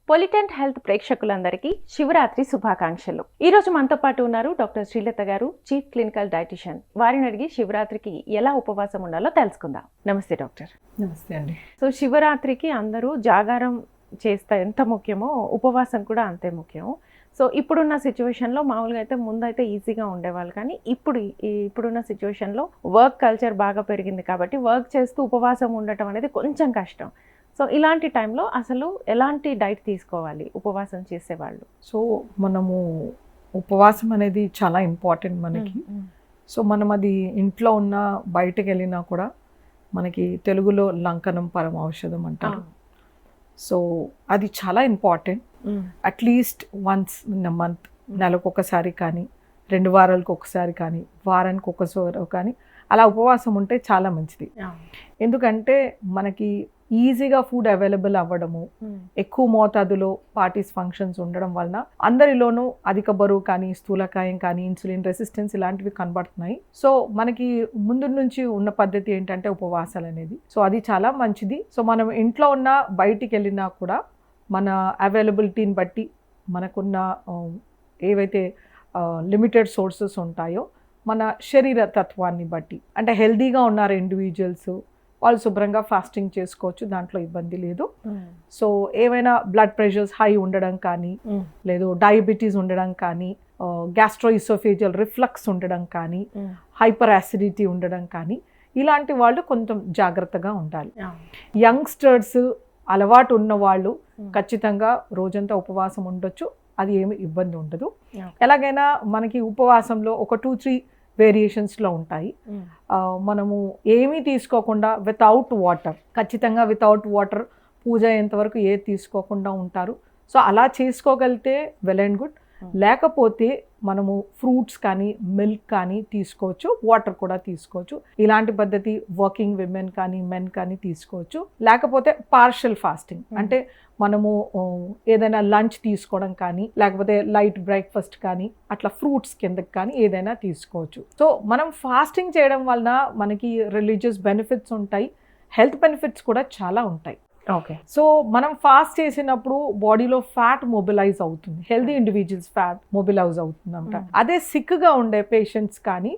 పొలిటెంట్ health ప్రేక్షకులందరికీ శివరాత్రి శుభాకాంక్షలు. ఈ రోజు మనతో పాటు ఉన్నారు డాక్టర్ శ్రీలత గారు, చీఫ్ క్లినికల్ డైటీషియన్. వారిని అడిగి శివరాత్రికి ఎలా ఉపవాసం ఉండాలో తెలుసుకుందాం. నమస్తే డాక్టర్. నమస్తే అండి. సో శివరాత్రికి అందరూ జాగారం చేస్తే ఎంత ముఖ్యమో ఉపవాసం కూడా అంతే ముఖ్యం. సో ఇప్పుడున్న సిచ్యువేషన్లో మామూలుగా అయితే ముందైతే ఈజీగా ఉండేవాళ్ళు, కానీ ఇప్పుడున్న సిచ్యువేషన్లో వర్క్ కల్చర్ బాగా పెరిగింది కాబట్టి వర్క్ చేస్తూ ఉపవాసం ఉండటం అనేది కొంచెం కష్టం. సో ఇలాంటి టైంలో అసలు ఎలాంటి డైట్ తీసుకోవాలి ఉపవాసం చేసేవాళ్ళు? సో మనము ఉపవాసం అనేది చాలా ఇంపార్టెంట్ మనకి. సో మనం అది ఇంట్లో ఉన్న బయటకు వెళ్ళినా కూడా మనకి తెలుగులో లంకనం పరమ ఔషధం అంటారు. సో అది చాలా important. At least once in a month, నెలకు ఒకసారి కానీ, 2 వారాలకు ఒకసారి కానీ, వారానికి ఒకసారి కానీ అలా ఉపవాసం ఉంటే చాలా మంచిది. ఎందుకంటే మనకి ఈజీగా ఫుడ్ అవైలబుల్ అవ్వడము, ఎక్కువ మోతాదులో పార్టీస్ ఫంక్షన్స్ ఉండడం వలన అందరిలోనూ అధిక బరువు కానీ, స్థూలకాయం కానీ, ఇన్సులిన్ రెసిస్టెన్స్ ఇలాంటివి కనబడుతున్నాయి. సో మనకి ముందు నుంచి ఉన్న పద్ధతి ఏంటంటే ఉపవాసాలు అనేది. సో అది చాలా మంచిది. సో మనం ఇంట్లో ఉన్న బయటికి వెళ్ళినా కూడా మన అవైలబిలిటీని బట్టి, మనకున్న ఏవైతే లిమిటెడ్ సోర్సెస్ ఉంటాయో, మన శరీర తత్వాన్ని బట్టి, అంటే హెల్దీగా ఉన్నారు ఇండివిజువల్స్ వాళ్ళు శుభ్రంగా ఫాస్టింగ్ చేసుకోవచ్చు, దాంట్లో ఇబ్బంది లేదు. సో ఏవైనా బ్లడ్ ప్రెషర్స్ హై ఉండడం కానీ, లేదు డయాబెటీస్ ఉండడం కానీ, గ్యాస్ట్రోఇసోఫేజియల్ రిఫ్లక్స్ ఉండడం కానీ, హైపర్ యాసిడిటీ ఉండడం కానీ, ఇలాంటి వాళ్ళు కొంచెం జాగ్రత్తగా ఉండాలి. యంగ్స్టర్స్, అలవాటు ఉన్న వాళ్ళు ఖచ్చితంగా రోజంతా ఉపవాసం ఉండొచ్చు, అది ఏమి ఇబ్బంది ఉండదు. ఎలాగైనా మనకి ఉపవాసంలో ఒక 2-3 వేరియేషన్స్లో ఉంటాయి. మనము ఏమీ తీసుకోకుండా వితౌట్ వాటర్, ఖచ్చితంగా వితౌట్ వాటర్ పూజ అయ్యేంతవరకు ఏది తీసుకోకుండా ఉంటారు. సో అలా చేసుకోగలిగితే వెల్ అండ్ గుడ్. లేకపోతే మనము ఫ్రూట్స్ కానీ, మిల్క్ కానీ తీసుకోవచ్చు, వాటర్ కూడా తీసుకోవచ్చు. ఇలాంటి పద్ధతి వర్కింగ్ విమెన్ కానీ, మెన్ కానీ తీసుకోవచ్చు. లేకపోతే పార్షియల్ ఫాస్టింగ్, అంటే మనము ఏదైనా లంచ్ తీసుకోవడం కానీ, లేకపోతే లైట్ బ్రేక్ఫాస్ట్ కానీ, అట్లా ఫ్రూట్స్ కిందకి కానీ ఏదైనా తీసుకోవచ్చు. సో మనం ఫాస్టింగ్ చేయడం వలన మనకి రిలీజియస్ బెనిఫిట్స్ ఉంటాయి, హెల్త్ బెనిఫిట్స్ కూడా చాలా ఉంటాయి. ఓకే. సో మనం ఫాస్ట్ చేసినప్పుడు బాడీలో ఫ్యాట్ మొబిలైజ్ అవుతుంది, హెల్దీ ఇండివిజువల్స్ ఫ్యాట్ మొబిలైజ్ అవుతుంది అంట. అదే సిక్గా ఉండే పేషెంట్స్ కానీ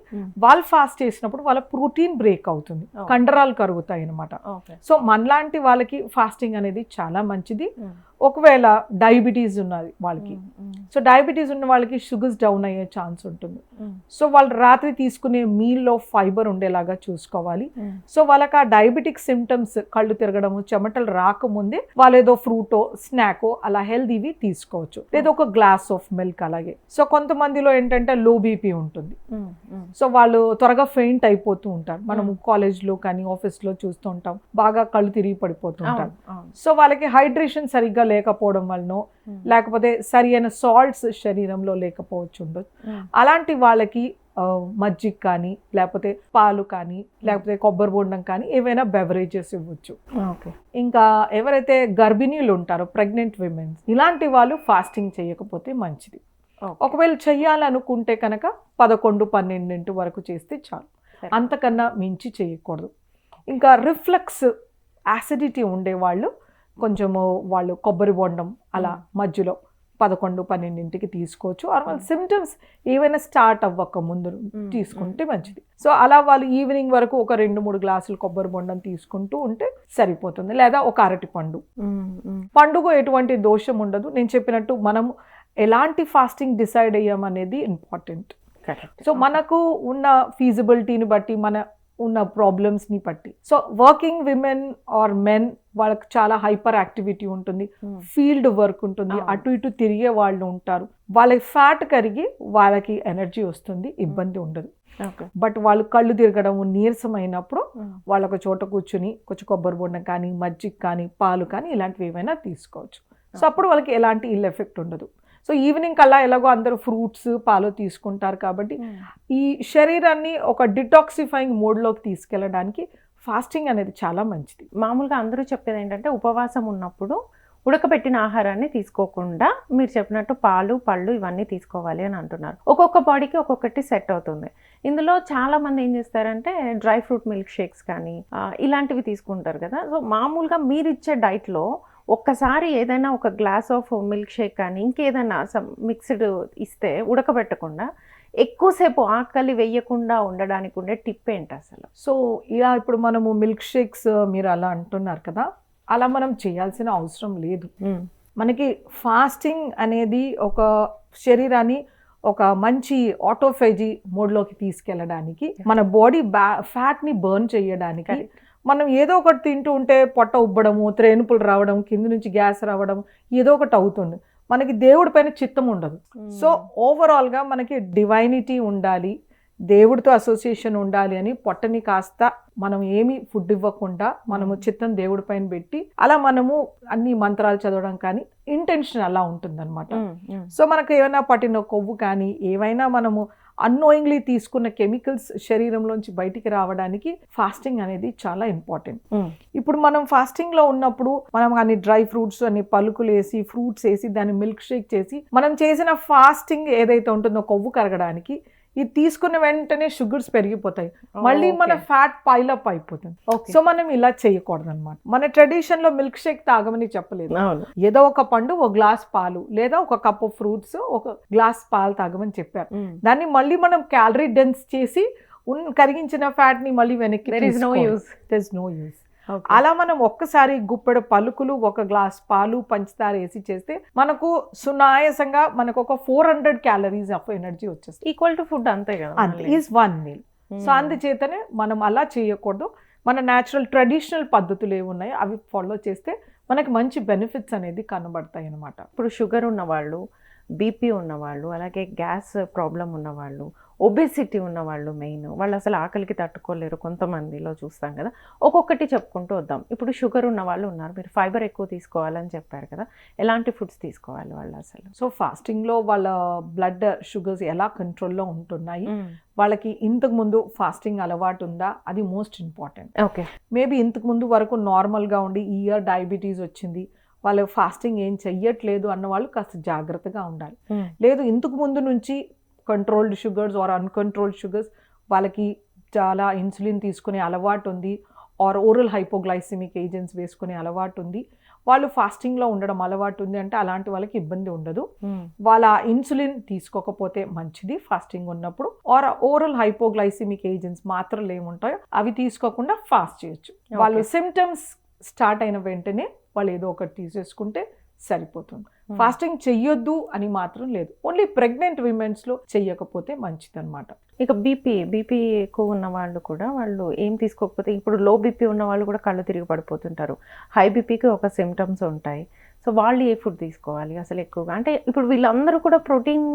వాళ్ళు ఫాస్ట్ చేసినప్పుడు వాళ్ళ ప్రోటీన్ బ్రేక్ అవుతుంది, కండరాలు కరుగుతాయి అనమాట. సో మనలాంటి వాళ్ళకి ఫాస్టింగ్ అనేది చాలా మంచిది. ఒకవేళ డయాబెటీస్ ఉన్నది వాళ్ళకి, సో డయాబెటీస్ ఉన్న వాళ్ళకి షుగర్స్ డౌన్ అయ్యే ఛాన్స్ ఉంటుంది. సో వాళ్ళు రాత్రి తీసుకునే మీల్లో ఫైబర్ ఉండేలాగా చూసుకోవాలి. సో వాళ్ళకి ఆ డయాబెటిక్ సిమ్టమ్స్, కళ్ళు తిరగడము, చెమటలు రాకముందే వాళ్ళు ఏదో ఫ్రూటో, స్నాకో అలా హెల్దీవి తీసుకోవచ్చు, లేదా ఒక గ్లాస్ ఆఫ్ మిల్క్. అలాగే సో కొంతమందిలో ఏంటంటే లో బీపీ ఉంటుంది, సో వాళ్ళు త్వరగా ఫెయింట్ అయిపోతూ ఉంటారు. మనము కాలేజ్లో కానీ ఆఫీస్లో చూస్తూ ఉంటాం, బాగా కళ్ళు తిరిగి పడిపోతూ ఉంటారు. సో వాళ్ళకి హైడ్రేషన్ సరిగ్గా లేకపోవడం వలన, లేకపోతే సరి అయిన సాల్ట్స్ శరీరంలో లేకపోవచ్చు ఉండొచ్చు. అలాంటి వాళ్ళకి మజ్జిగ కానీ, లేకపోతే పాలు కానీ, లేకపోతే కొబ్బరి బొండం కానీ ఏవైనా బెవరేజెస్ ఇవ్వచ్చు. ఇంకా ఎవరైతే గర్భిణీలు ఉంటారో, ప్రెగ్నెంట్ విమెన్, ఇలాంటి వాళ్ళు ఫాస్టింగ్ చేయకపోతే మంచిది. ఒకవేళ చెయ్యాలనుకుంటే కనుక 11-12 వరకు చేస్తే చాలు, అంతకన్నా మించి చేయకూడదు. ఇంకా రిఫ్లక్స్, యాసిడిటీ ఉండేవాళ్ళు కొంచెము వాళ్ళు కొబ్బరి బొండం అలా మధ్యలో 11-12 తీసుకోవచ్చు. వాళ్ళ సిమ్టమ్స్ ఏవైనా స్టార్ట్ అవ్వక ముందు తీసుకుంటే మంచిది. సో అలా వాళ్ళు ఈవినింగ్ వరకు ఒక 2-3 గ్లాసులు కొబ్బరి బొండం తీసుకుంటూ ఉంటే సరిపోతుంది. లేదా ఒక అరటి పండుగ ఎటువంటి దోషం ఉండదు. నేను చెప్పినట్టు మనం ఎలాంటి ఫాస్టింగ్ డిసైడ్ అయ్యామనేది ఇంపార్టెంట్. సో మనకు ఉన్న ఫీజిబిలిటీని బట్టి, మన ఉన్న ప్రాబ్లమ్స్ని బట్టి. So working women or men వాళ్ళకి చాలా హైపర్ యాక్టివిటీ ఉంటుంది, ఫీల్డ్ వర్క్ ఉంటుంది, అటు ఇటు తిరిగే వాళ్ళు ఉంటారు. వాళ్ళకి ఫ్యాట్ కరిగి వాళ్ళకి ఎనర్జీ వస్తుంది, ఇబ్బంది ఉండదు. బట్ వాళ్ళు కళ్ళు తిరగడం, నీరసమైనప్పుడు వాళ్ళొక చోట కూర్చుని కొంచెం కొబ్బరి బొండం కానీ, మజ్జిగ కానీ, పాలు కానీ ఇలాంటివి ఏమైనా తీసుకోవచ్చు. సో అప్పుడు వాళ్ళకి ఎలాంటి ఇల్ ఎఫెక్ట్ ఉండదు. సో ఈవినింగ్ కల్లా ఎలాగో అందరూ ఫ్రూట్స్, పాలు తీసుకుంటారు కాబట్టి ఈ శరీరాన్ని ఒక డిటాక్సిఫైయింగ్ మోడ్లోకి తీసుకెళ్ళడానికి ఫాస్టింగ్ అనేది చాలా మంచిది. మామూలుగా అందరూ చెప్పేది ఏంటంటే ఉపవాసం ఉన్నప్పుడు ఉడకబెట్టిన ఆహారాన్ని తీసుకోకుండా మీరు చెప్పినట్టు పాలు, పళ్ళు ఇవన్నీ తీసుకోవాలి అని అంటున్నారు. ఒక్కొక్క బాడీకి ఒక్కొక్కటి సెట్ అవుతుంది. ఇందులో చాలా మంది ఏం చేస్తారంటే డ్రై ఫ్రూట్ మిల్క్ షేక్స్ కానీ ఇలాంటివి తీసుకుంటారు కదా. సో మామూలుగా మీరు ఇచ్చే డైట్లో ఒక్కసారి ఏదైనా ఒక గ్లాస్ ఆఫ్ మిల్క్ షేక్ కానీ ఇంకేదైనా మిక్స్డ్ ఇస్తే ఉడకబెట్టకుండా ఎక్కువసేపు ఆకలి వేయకుండా ఉండడానికి ఉండే టిప్ ఏంటి అసలు? సో ఇలా ఇప్పుడు మనము మిల్క్ షేక్స్ మీరు అలా అంటున్నారు కదా, అలా మనం చేయాల్సిన అవసరం లేదు. మనకి ఫాస్టింగ్ అనేది ఒక శరీరాన్ని ఒక మంచి ఆటోఫేజీ మోడ్లోకి తీసుకెళ్ళడానికి, మన బాడీ ఫ్యాట్ని బర్న్ చేయడానికి, మనం ఏదో ఒకటి తింటూ ఉంటే పొట్ట ఉబ్బడము, త్రేనుపులు రావడం, కింద నుంచి గ్యాస్ రావడం ఏదో ఒకటి అవుతుంది. మనకి దేవుడి పైన చిత్తం ఉండదు. సో ఓవరాల్గా మనకి డివైనిటీ ఉండాలి, దేవుడితో అసోసియేషన్ ఉండాలి అని పొట్టని కాస్త మనం ఏమి ఫుడ్ ఇవ్వకుండా మనము చిత్తం దేవుడి పైన పెట్టి అలా మనము అన్ని మంత్రాలు చదవడం కానీ ఇంటెన్షన్ అలా ఉంటుందన్నమాట. సో మనకు ఏమైనా పట్టిన కొవ్వు కానీ ఏవైనా మనము అన్నోయింగ్లీ తీసుకున్న కెమికల్స్ శరీరంలోంచి బయటికి రావడానికి ఫాస్టింగ్ అనేది చాలా ఇంపార్టెంట్. ఇప్పుడు మనం ఫాస్టింగ్ లో ఉన్నప్పుడు మనం అన్ని డ్రై ఫ్రూట్స్ అన్ని పలుకులు వేసి ఫ్రూట్స్ వేసి దాన్ని మిల్క్ షేక్ చేసి మనం చేసిన ఫాస్టింగ్ ఏదైతే ఉంటుందో కొవ్వు కరగడానికి ఇది తీసుకున్న వెంటనే షుగర్స్ పెరిగిపోతాయి, మళ్ళీ మన ఫ్యాట్ పైలప్ అయిపోతుంది. సో మనం ఇలా చేయకూడదు అనమాట. మన ట్రెడిషన్ లో మిల్క్ షేక్ తాగమని చెప్పలేదు, ఏదో ఒక పండు ఒక గ్లాస్ పాలు లేదా ఒక కప్ ఆఫ్ ఫ్రూట్స్ ఒక గ్లాస్ పాలు తాగమని చెప్పారు. దాన్ని మళ్ళీ మనం క్యాలరీ డెన్స్ చేసి కరిగించిన ఫ్యాట్ ని మళ్ళీ వెనక్కి there is no use. అలా మనం ఒక్కసారి గుప్పెడు పలుకులు ఒక గ్లాస్ పాలు పంచదార వేసి చేస్తే మనకు సునాయాసంగా మనకు ఒక 400 క్యాలరీస్ ఆఫ్ ఎనర్జీ వచ్చేస్తుంది. ఈక్వల్ టు ఫుడ్ అంతే కదా, అంతే, ఈజ్ 1 మీల్. సో అందుచేతనే మనం అలా చేయకూడదు. మన న్యాచురల్ ట్రెడిషనల్ పద్ధతులు ఏమున్నాయో అవి ఫాలో చేస్తే మనకి మంచి బెనిఫిట్స్ అనేది కనబడతాయి అన్నమాట. ఇప్పుడు షుగర్ ఉన్నవాళ్ళు, బీపీ ఉన్నవాళ్ళు, అలాగే గ్యాస్ ప్రాబ్లం ఉన్నవాళ్ళు, ఒబెసిటీ ఉన్నవాళ్ళు, మెయిన్ వాళ్ళు అసలు ఆకలికి తట్టుకోలేరు కొంతమందిలో చూస్తాం కదా. ఒక్కొక్కటి చెప్పుకుంటూ వద్దాం. ఇప్పుడు షుగర్ ఉన్న వాళ్ళు ఉన్నారు, మీరు ఫైబర్ ఎక్కువ తీసుకోవాలని చెప్పారు కదా, ఎలాంటి ఫుడ్స్ తీసుకోవాలి వాళ్ళు అసలు? సో ఫాస్టింగ్లో వాళ్ళ బ్లడ్ షుగర్స్ ఎలా కంట్రోల్లో ఉంటున్నాయి, వాళ్ళకి ఇంతకు ముందు ఫాస్టింగ్ అలవాటు ఉందా, అది మోస్ట్ ఇంపార్టెంట్. ఓకే, మేబీ ఇంతకు ముందు వరకు నార్మల్గా ఉండి ఈ ఇయర్ డయాబెటీస్ వచ్చింది, వాళ్ళు ఫాస్టింగ్ ఏం చెయ్యట్లేదు అన్న వాళ్ళు కాస్త జాగ్రత్తగా ఉండాలి. లేదు ఇంతకు ముందు నుంచి controlled sugars or uncontrolled sugars, వాళ్ళకి చాలా ఇన్సులిన్ తీసుకునే అలవాటు ఉంది ఆర్ ఓరల్ హైపోగ్లైసిమిక్ ఏజెంట్స్ వేసుకునే అలవాటు ఉంది, వాళ్ళు ఫాస్టింగ్లో ఉండడం అలవాటు ఉంది అంటే అలాంటి వాళ్ళకి ఇబ్బంది ఉండదు. వాళ్ళ ఇన్సులిన్ తీసుకోకపోతే మంచిది ఫాస్టింగ్ ఉన్నప్పుడు. ఆర్ ఓరల్ హైపోగ్లైసిమిక్ ఏజెంట్స్ మాత్రలు ఏముంటాయో అవి తీసుకోకుండా ఫాస్ట్ చేయొచ్చు. వాళ్ళు సిమ్టమ్స్ స్టార్ట్ అయిన వెంటనే వాళ్ళు ఏదో ఒకటి తీసేసుకుంటే సరిపోతుంది. ఫాస్టింగ్ చెయ్యొద్దు అని మాత్రం లేదు, ఓన్లీ ప్రెగ్నెంట్ విమెన్స్లో చెయ్యకపోతే మంచిది అనమాట. ఇక బీపీ ఎక్కువ ఉన్న వాళ్ళు కూడా వాళ్ళు ఏం తీసుకోకపోతే, ఇప్పుడు లో బీపీ ఉన్న వాళ్ళు కూడా కళ్ళు తిరిగి పడిపోతుంటారు, హై బీపీకి ఒక సిమ్టమ్స్ ఉంటాయి. సో వాళ్ళు ఏ ఫుడ్ తీసుకోవాలి అసలు ఎక్కువగా? అంటే ఇప్పుడు వీళ్ళందరూ కూడా ప్రోటీన్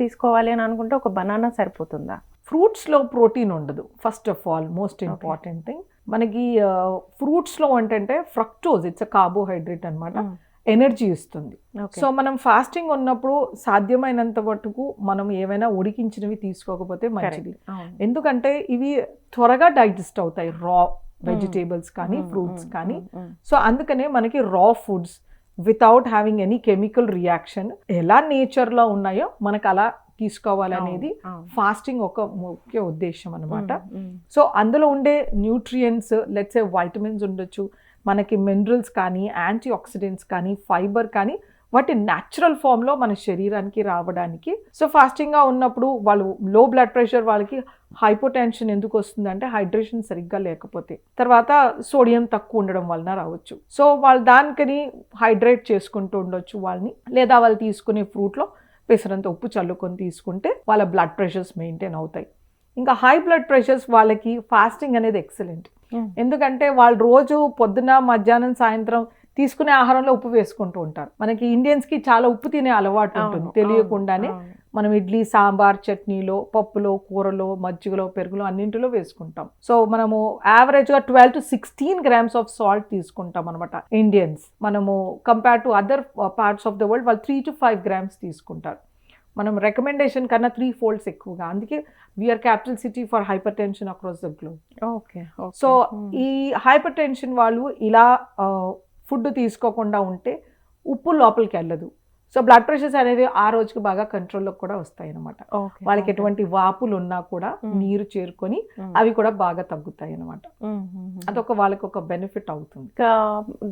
తీసుకోవాలి అని అనుకుంటే ఒక బనానా సరిపోతుందా? ఫ్రూట్స్లో ప్రోటీన్ ఉండదు first of all, most important thing. మనకి ఫ్రూట్స్లో ఏంటంటే ఫ్రక్టోజ్, ఇట్స్ అ కార్బోహైడ్రేట్ అనమాట, ఎనర్జీ ఇస్తుంది. సో మనం ఫాస్టింగ్ ఉన్నప్పుడు సాధ్యమైనంత మటుకు మనం ఏవైనా ఉడికించినవి తీసుకోకపోతే మంచిది. ఎందుకంటే ఇవి త్వరగా డైజెస్ట్ అవుతాయి, రా వెజిటేబుల్స్ కానీ ఫ్రూట్స్ కానీ. సో అందుకనే మనకి రా foods without having any chemical reaction ఎలా నేచర్లో ఉన్నాయో మనకు అలా తీసుకోవాలనేది ఫాస్టింగ్ ఒక ముఖ్య ఉద్దేశం అనమాట. సో అందులో ఉండే న్యూట్రియంట్స్, లెట్స్ సే వైటమిన్స్ ఉండొచ్చు, మనకి మినరల్స్ కానీ యాంటీ ఆక్సిడెంట్స్ కానీ ఫైబర్ కానీ వాటి న్యాచురల్ ఫామ్లో మన శరీరానికి రావడానికి. సో ఫాస్టింగ్గా ఉన్నప్పుడు వాళ్ళు లో బ్లడ్ ప్రెషర్, వాళ్ళకి హైపోటెన్షన్ ఎందుకు వస్తుందంటే హైడ్రేషన్ సరిగ్గా లేకపోతే, తర్వాత సోడియం తక్కువ ఉండడం వలన రావచ్చు. సో వాళ్ళు దానికని హైడ్రేట్ చేసుకుంటూ ఉండొచ్చు వాళ్ళని, లేదా వాళ్ళు తీసుకునే ఫ్రూట్లో పెసరంత ఉప్పు చల్లుకొని తీసుకుంటే వాళ్ళ బ్లడ్ ప్రెషర్స్ మెయింటైన్ అవుతాయి. ఇంకా హై బ్లడ్ ప్రెషర్స్ వాళ్ళకి ఫాస్టింగ్ అనేది ఎక్సలెంట్. ఎందుకంటే వాళ్ళు రోజు పొద్దున మధ్యాహ్నం సాయంత్రం తీసుకునే ఆహారంలో ఉప్పు వేసుకుంటూ ఉంటారు. మనకి ఇండియన్స్కి చాలా ఉప్పు తినే అలవాటు ఉంటుంది, తెలియకుండానే మనం ఇడ్లీ, సాంబార్, చట్నీలో, పప్పులో, కూరలో, మజ్జిగలో, పెరుగులో అన్నింటిలో వేసుకుంటాం. సో మనము యావరేజ్గా 12 to 16 grams ఆఫ్ సాల్ట్ తీసుకుంటాం అనమాట ఇండియన్స్. మనము compare to other parts of the world వాళ్ళు 3 to 5 grams తీసుకుంటారు. మనం రికమెండేషన్ కన్నా 3 folds ఎక్కువగా. అందుకే we're capital city for hypertension across the globe. Okay, so ఈ హైపర్ టెన్షన్ వాళ్ళు ఇలా ఫుడ్ తీసుకోకుండా ఉంటే ఉప్పు లోపలికి వెళ్ళదు. సో బ్లడ్ ప్రెషర్స్ అనేవి ఆ రోజుకి బాగా కంట్రోల్లోకి కూడా వస్తాయి అనమాట. వాళ్ళకి ఎటువంటి వాపులు ఉన్నా కూడా నీరు చేరుకొని అవి కూడా బాగా తగ్గుతాయి అనమాట. అదొక వాళ్ళకి ఒక బెనిఫిట్ అవుతుంది.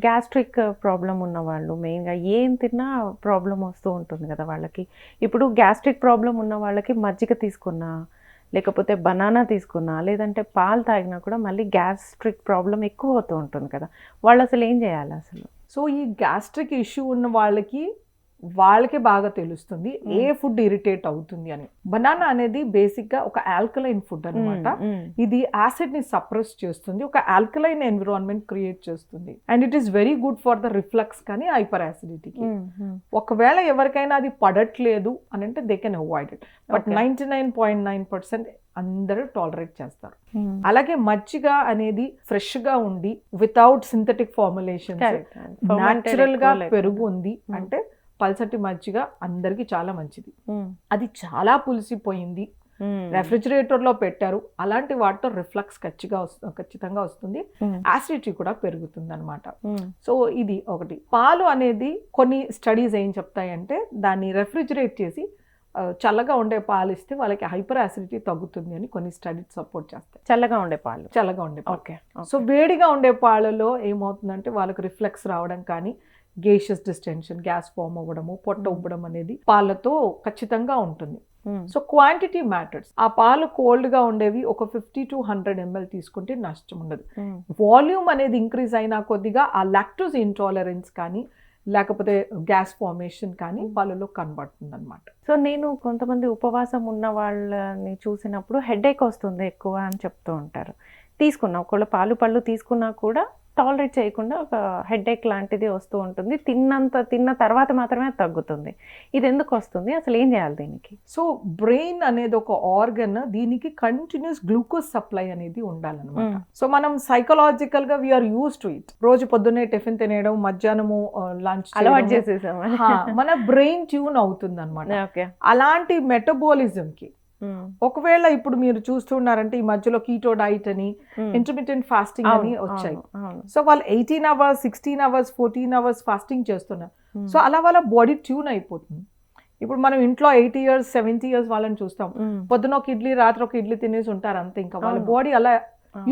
గ్యాస్ట్రిక్ ప్రాబ్లం ఉన్న వాళ్ళు మెయిన్గా ఏం తిన్నా ప్రాబ్లం వస్తూ ఉంటుంది కదా వాళ్ళకి. ఇప్పుడు గ్యాస్ట్రిక్ ప్రాబ్లం ఉన్న వాళ్ళకి మజ్జిగ తీసుకున్నా, లేకపోతే బనానా తీసుకున్నా, లేదంటే పాలు తాగినా కూడా మళ్ళీ గ్యాస్ట్రిక్ ప్రాబ్లం ఎక్కువ అవుతూ ఉంటుంది కదా. వాళ్ళు అసలు ఏం చేయాలి అసలు? సో ఈ గ్యాస్ట్రిక్ ఇష్యూ ఉన్న వాళ్ళకి బాగా తెలుస్తుంది ఏ ఫుడ్ ఇరిటేట్ అవుతుంది అని. బనానా అనేది బేసిక్ గా ఒక ఆల్కలైన్ ఫుడ్ అన్నమాట. ఇది యాసిడ్ ని సప్రెస్ చేస్తుంది, ఒక ఆల్కలైన్ ఎన్విరాన్మెంట్ క్రియేట్ చేస్తుంది. And it is very good for the reflux కానీ హైపర్ యాసిడిటీకి. ఒకవేళ ఎవరికైనా అది పడట్లేదు అని అంటే they can avoid it. But 99.9% అందరూ టాలరేట్ చేస్తారు. అలాగే మజ్జిగ అనేది ఫ్రెష్ గా ఉండి వితౌట్ సింథటిక్ ఫార్ములేషన్, న్యాచురల్ గా పెరుగు ఉంది అంటే పల్సటి మజ్జిగ అందరికి చాలా మంచిది. అది చాలా పులిసిపోయింది, రెఫ్రిజిరేటర్ లో పెట్టారు, అలాంటి వాటితో రిఫ్లక్స్ ఖచ్చితంగా వస్తుంది, యాసిడిటీ కూడా పెరుగుతుంది అనమాట. సో ఇది ఒకటి. పాలు అనేది కొన్ని స్టడీస్ ఏం చెప్తాయంటే దాన్ని రెఫ్రిజిరేట్ చేసి చల్లగా ఉండే పాలు ఇస్తే వాళ్ళకి హైపర్ యాసిడిటీ తగ్గుతుంది అని కొన్ని స్టడీస్ సపోర్ట్ చేస్తాయి. చల్లగా ఉండే పాలు. ఓకే. సో వేడిగా ఉండే పాలలో ఏమవుతుందంటే వాళ్ళకి రిఫ్లెక్స్ రావడం కానీ, గేషియస్ డిస్టెన్షన్, గ్యాస్ ఫామ్ అవ్వడము, పొట్ట ఉబ్బడం అనేది పాలతో ఖచ్చితంగా ఉంటుంది. So quantity matters. ఆ పాలు కోల్డ్ గా ఉండేవి ఒక 50 to 100 ml తీసుకుంటే నష్టం ఉండదు. వాల్యూమ్ అనేది ఇంక్రీజ్ అయినా కొద్దిగా ఆ లాక్టోజ్ ఇంటాలరెన్స్ కానీ లేకపోతే గ్యాస్ ఫార్మేషన్ కానీ వాళ్ళలో కనబడుతుంది అనమాట. సో నేను కొంతమంది ఉపవాసం ఉన్న వాళ్ళని చూసినప్పుడు హెడేక్ వస్తుంది ఎక్కువ అని చెప్తూ ఉంటారు. తీసుకున్నా ఒకవేళ పాలు పళ్ళు తీసుకున్నా కూడా టాలరేట్ చేయకుండా ఒక హెడేక్ లాంటిది వస్తూ ఉంటుంది. తిన్న తర్వాత మాత్రమే తగ్గుతుంది. ఇది ఎందుకు వస్తుంది, అసలు ఏం చేయాలి దీనికి? సో బ్రెయిన్ అనేది ఒక ఆర్గన్, దీనికి కంటిన్యూస్ గ్లూకోజ్ సప్లై అనేది ఉండాలన్నమాట. సో మనం సైకలాజికల్ గా వీఆర్ యూస్ టు ఇట్. రోజు పొద్దున్నే టిఫిన్ తినేయడం, మధ్యాహ్నము లంచ్ అలవాటు చేసేసాం, మన బ్రెయిన్ ట్యూన్ అవుతుంది అనమాట. అలాంటి మెటబాలిజం కి ఒకవేళ ఇప్పుడు మీరు చూస్తున్నారంటే ఈ మధ్యలో కీటో డైట్ అని, ఇంటర్మిటెంట్ ఫాస్టింగ్ అని వచ్చాయి. సో వాళ్ళు 18 hours 16 hours 14 hours ఫాస్టింగ్ చేస్తున్నారు. సో అలా వాళ్ళ బాడీ ట్యూన్ అయిపోతుంది. ఇప్పుడు మనం ఇంట్లో 80 years 70 years వాళ్ళని చూస్తాం, పొద్దున ఒక ఇడ్లీ రాత్రి ఒక ఇడ్లీ తినేసి ఉంటారు అంతే, ఇంకా వాళ్ళ బాడీ అలా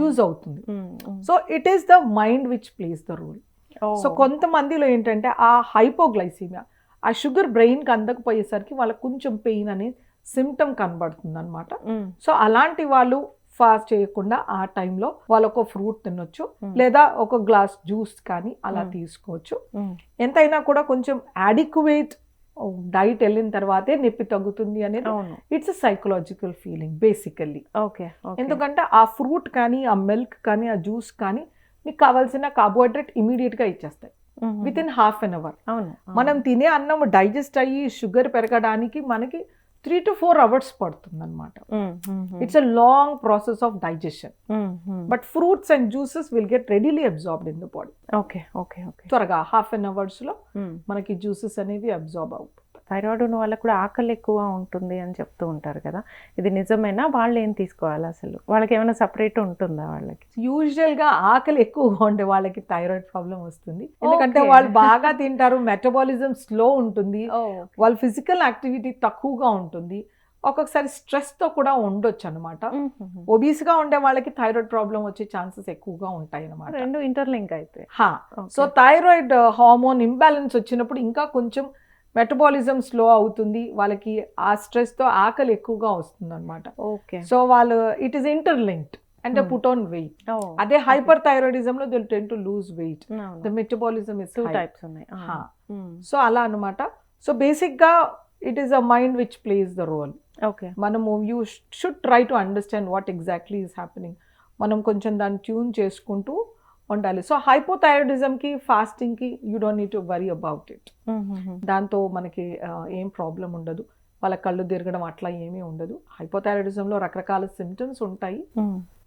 యూజ్ అవుతుంది. So it is the mind which plays the role. So కొంతమందిలో ఏంటంటే ఆ హైపోగ్లైసీమియా, ఆ షుగర్ బ్రెయిన్కి అందకపోయేసరికి వాళ్ళకి కొంచెం పెయిన్ అనేది సిమ్టమ్ కనబడుతుంది అనమాట. సో అలాంటి వాళ్ళు ఫాస్ట్ చేయకుండా ఆ టైంలో వాళ్ళు ఒక ఫ్రూట్ తినొచ్చు, లేదా ఒక గ్లాస్ జ్యూస్ కానీ అలా తీసుకోవచ్చు. ఎంతైనా కూడా కొంచెం అడిక్యువేట్ డైట్ వెళ్ళిన తర్వాతే నొప్పి తగ్గుతుంది అనేది ఇట్స్ సైకలాజికల్ ఫీలింగ్ బేసికల్లీ. ఎందుకంటే ఆ ఫ్రూట్ కానీ, ఆ మిల్క్ కానీ, ఆ జ్యూస్ కానీ మీకు కావాల్సిన కార్బోహైడ్రేట్ ఇమీడియట్ గా ఇచ్చేస్తాయి విత్ ఇన్ ½ an hour. మనం తినే అన్నం డైజెస్ట్ అయ్యి షుగర్ పెరగడానికి మనకి 3 to 4 hours పడుతుంది అనమాట. It's a long process of digestion. But fruits and juices will get readily absorbed in the body. త్వరగా ½ an hour లో మనకి జ్యూసెస్ అనేవి అబ్జార్బ్ అవుతాయి. థైరాయిడ్ ఉన్న వాళ్ళకి కూడా ఆకలి ఎక్కువ ఉంటుంది అని చెప్తూ ఉంటారు కదా, ఇది నిజమేనా? వాళ్ళు ఏం తీసుకోవాలి అసలు? వాళ్ళకి ఏమైనా సపరేట్ ఉంటుందా? వాళ్ళకి యూజువల్ గా ఆకలి ఎక్కువగా ఉండే వాళ్ళకి థైరాయిడ్ ప్రాబ్లం వస్తుంది. ఎందుకంటే వాళ్ళు బాగా తింటారు, మెటబాలిజం స్లో ఉంటుంది, వాళ్ళ ఫిజికల్ యాక్టివిటీ తక్కువగా ఉంటుంది, ఒక్కొక్కసారి స్ట్రెస్ తో కూడా ఉండొచ్చు అనమాట. ఒబీస్ గా ఉండే వాళ్ళకి థైరాయిడ్ ప్రాబ్లం వచ్చే ఛాన్సెస్ ఎక్కువగా ఉంటాయి అనమాట. రెండు ఇంటర్లింక్ అయితే. సో థైరాయిడ్ హార్మోన్ ఇంబ్యాలెన్స్ వచ్చినప్పుడు ఇంకా కొంచెం మెటబాలిజం స్లో అవుతుంది, వాళ్ళకి ఆ స్ట్రెస్ తో ఆకలి ఎక్కువగా వస్తుంది అనమాట. సో వాళ్ళు ఇట్ ఈస్ ఇంటర్లింక్డ్ అంటే పుట్ ఆన్ వెయిట్. అదే హైపర్ థైరాయిడిజం లో they tend to lose weight. The metabolism is 2 types ఉన్నాయి. సో అలా అనమాట. సో బేసిక్ గా it is a mind which plays the role. మనము you should try to understand what exactly is happening. మనం కొంచెం దాన్ని tune చేసుకుంటూ ఉండాలి. సో హైపోథైరాయిడిజంకి ఫాస్టింగ్కి you don't need to worry about it. దాంతో మనకి ఏం ప్రాబ్లం ఉండదు, వాళ్ళ కళ్ళు తిరగడం అట్లా ఏమీ ఉండదు. హైపోథైరాయిడిజంలో రకరకాల సిమ్టమ్స్ ఉంటాయి,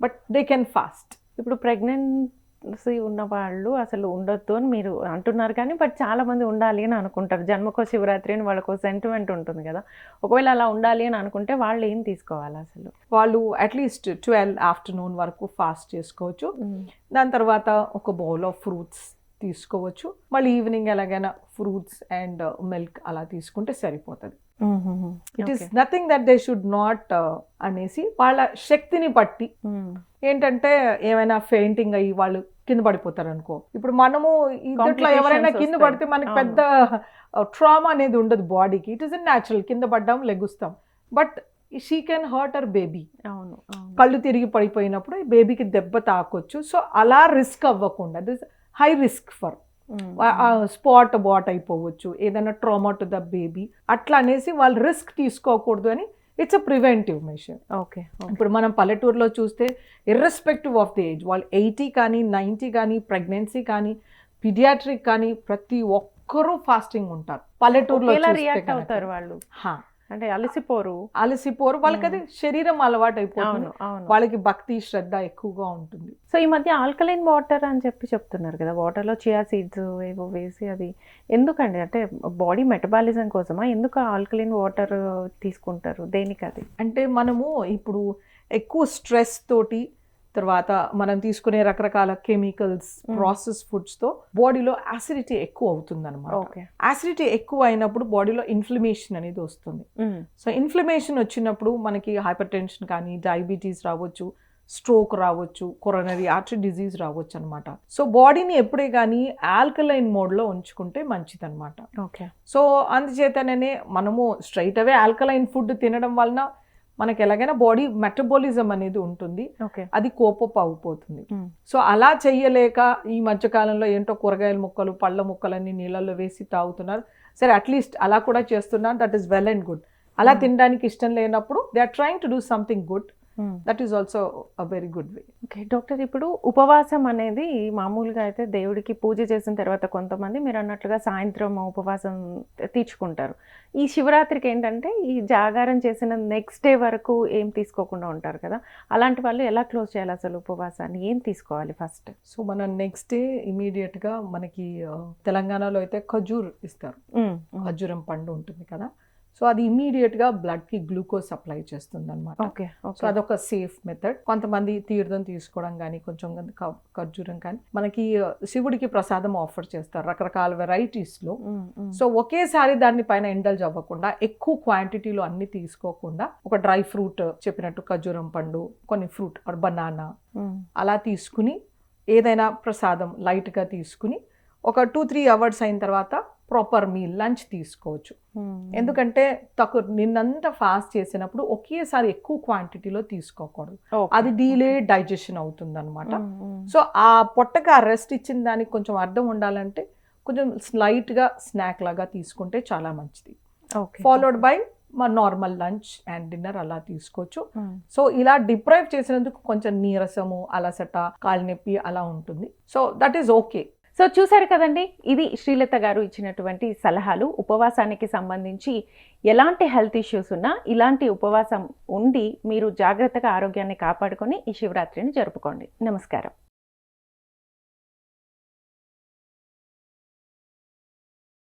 బట్ దే కెన్ ఫాస్ట్. ఇప్పుడు ప్రెగ్నెన్సీ ఉన్న వాళ్ళు అసలు ఉండొద్దు అని మీరు అంటున్నారు కానీ, బట్ చాలా మంది ఉండాలి అని అనుకుంటారు. జన్మకో శివరాత్రి అని వాళ్ళకు సెంటిమెంట్ ఉంటుంది కదా. ఒకవేళ అలా ఉండాలి అని అనుకుంటే వాళ్ళు ఏం తీసుకోవాలి అసలు? వాళ్ళు అట్లీస్ట్ 12 afternoon వరకు ఫాస్ట్ చేసుకోవచ్చు. దాని తర్వాత ఒక బౌల్ ఆఫ్ ఫ్రూట్స్ తీసుకోవచ్చు. మళ్ళీ ఈవినింగ్ ఎలాగైనా ఫ్రూట్స్ అండ్ మిల్క్ అలా తీసుకుంటే సరిపోతుంది. It is nothing that they should not అనేసి వాళ్ళ శక్తిని బట్టి ఏంటంటే ఏమైనా ఫెయింటింగ్ అయ్యి వాళ్ళు కింద పడిపోతారు అనుకో. ఇప్పుడు మనము ఇద్దట్లో ఎవరైనా కింద పడితే మనకి పెద్ద ట్రామా అనేది ఉండదు బాడీకి. ఇట్ ఈస్ న్యాచురల్, కింద పడ్డాం లెగుస్తాం. But she can hurt our baby. అవును, కళ్ళు తిరిగి పడిపోయినప్పుడు బేబీకి దెబ్బ తాకొచ్చు. సో అలా రిస్క్ అవ్వకుండా, this high risk for spot bot అయిపోవచ్చు, ఏదైనా ట్రామా టు ద బేబీ, అట్లా అనేసి వాళ్ళు రిస్క్ తీసుకోకూడదు అని it's a preventive measure. Okay. ఇప్పుడు మనం పల్లెటూరులో చూస్తే ఇర్రెస్పెక్టివ్ ఆఫ్ ది ఏజ్, వాళ్ళు 80 కానీ 90 కానీ ప్రెగ్నెన్సీ కానీ పీడియాట్రిక్ కానీ ప్రతి ఒక్కరూ ఫాస్టింగ్ ఉంటారు పల్లెటూరులో. రియాక్ట్ అవుతారు వాళ్ళు, అంటే అలసిపోరు. వాళ్ళకి అది శరీరం అలవాటు అయిపోతుంది. వాళ్ళకి భక్తి శ్రద్ధ ఎక్కువగా ఉంటుంది. సో ఈ మధ్య ఆల్కలైన్ వాటర్ అని చెప్తున్నారు కదా, వాటర్లో చియా సీడ్స్ ఏవో వేసి, అది ఎందుకండి? అంటే బాడీ మెటబాలిజం కోసమా? ఎందుకు ఆల్కలైన్ వాటర్ తీసుకుంటారు? దేనికి అది? అంటే మనము ఇప్పుడు ఎక్కువ స్ట్రెస్ తోటి, తర్వాత మనం తీసుకునే రకరకాల కెమికల్స్, ప్రాసెస్ ఫుడ్స్తో బాడీలో యాసిడిటీ ఎక్కువ అవుతుంది అనమాట. యాసిడిటీ ఎక్కువ అయినప్పుడు బాడీలో ఇన్ఫ్లమేషన్ అనేది వస్తుంది. సో ఇన్ఫ్లమేషన్ వచ్చినప్పుడు మనకి హైపర్ టెన్షన్ కానీ, డయాబెటీస్ రావచ్చు, స్ట్రోక్ రావచ్చు, కొరోనరీ ఆర్టరీ డిజీజ్ రావచ్చు అనమాట. సో బాడీని ఎప్పుడే కానీ ఆల్కలైన్ మోడ్లో ఉంచుకుంటే మంచిది అనమాట. ఓకే. సో అందుచేతనే మనము స్ట్రైట్ అవే ఆల్కలైన్ ఫుడ్ తినడం వలన మనకి ఎలాగైనా బాడీ మెటబాలిజం అనేది ఉంటుంది, అది కోపప్ అయిపోతుంది. సో అలా చెయ్యలేక ఈ మధ్యకాలంలో ఏంటో కూరగాయల ముక్కలు, పళ్ళ ముక్కలన్నీ నీళ్ళల్లో వేసి తాగుతున్నారు. సరే, అట్లీస్ట్ అలా కూడా చేస్తున్నారు, that is well and good. అలా తినడానికి ఇష్టం లేనప్పుడు they are trying to do something good. That is also a very good way. Okay doctor, ఇప్పుడు ఉపవాసం అనేది మామూలుగా అయితే దేవుడికి పూజ చేసిన తర్వాత కొంతమంది మీరు అన్నట్లుగా సాయంత్రం ఉపవాసం తీర్చుకుంటారు. ఈ శివరాత్రికి ఏంటంటే ఈ జాగారం చేసిన నెక్స్ట్ డే వరకు ఏం తీసుకోకుండా ఉంటారు కదా, అలాంటి వాళ్ళు ఎలా క్లోజ్ చేయాలి అసలు ఉపవాసాన్ని? ఏం తీసుకోవాలి ఫస్ట్? సో మన నెక్స్ట్ డే ఇమీడియట్గా మనకి తెలంగాణలో అయితే ఖజూర్ ఇస్తారు, ఖజూరం పండు ఉంటుంది కదా. సో అది ఇమీడియట్గా బ్లడ్కి గ్లూకోజ్ సప్లై చేస్తుంది అనమాట. సో అదొక సేఫ్ మెథడ్. కొంతమంది తీర్థం తీసుకోవడం కానీ, కొంచెం ఖర్జూరం కానీ మనకి శివుడికి ప్రసాదం ఆఫర్ చేస్తారు రకరకాల వెరైటీస్లో. సో ఒకేసారి దాన్ని పైన ఇండల్జ్ అవ్వకుండా, ఎక్కువ క్వాంటిటీలో అన్ని తీసుకోకుండా, ఒక డ్రై ఫ్రూట్ చెప్పినట్టు ఖర్జూరం పండు, కొన్ని ఫ్రూట్ ఆర్ బనానా అలా తీసుకుని ఏదైనా ప్రసాదం లైట్గా తీసుకుని ఒక 2-3 అవర్స్ అయిన తర్వాత ప్రాపర్ మీల్ లంచ్ తీసుకోవచ్చు. ఎందుకంటే నిన్నంతా ఫాస్ట్ చేసినప్పుడు ఒకేసారి ఎక్కువ క్వాంటిటీలో తీసుకోకూడదు, అది డీలే డైజెషన్ అవుతుంది అనమాట. సో ఆ పొట్టగా రెస్ట్ ఇచ్చిన దానికి కొంచెం అర్థం ఉండాలంటే కొంచెం స్లైట్గా స్నాక్ లాగా తీసుకుంటే చాలా మంచిది. ఫాలోడ్ బై మా నార్మల్ లంచ్ అండ్ డిన్నర్ అలా తీసుకోవచ్చు. సో ఇలా డిప్రైవ్ చేసినందుకు కొంచెం నీరసము, అలసట, కాళ్ళ నొప్పి అలా ఉంటుంది. So that is okay. So చూసారు కదండి, ఇది శ్రీలత గారు ఇచ్చినటువంటి సలహాలు. ఉపవాసానికి సంబంధించి ఎలాంటి హెల్త్ ఇష్యూస్ ఉన్నా ఇలాంటి ఉపవాసం ఉండి మీరు జాగ్రత్తగా ఆరోగ్యాన్ని కాపాడుకొని ఈ శివరాత్రిని జరుపుకోండి. నమస్కారం.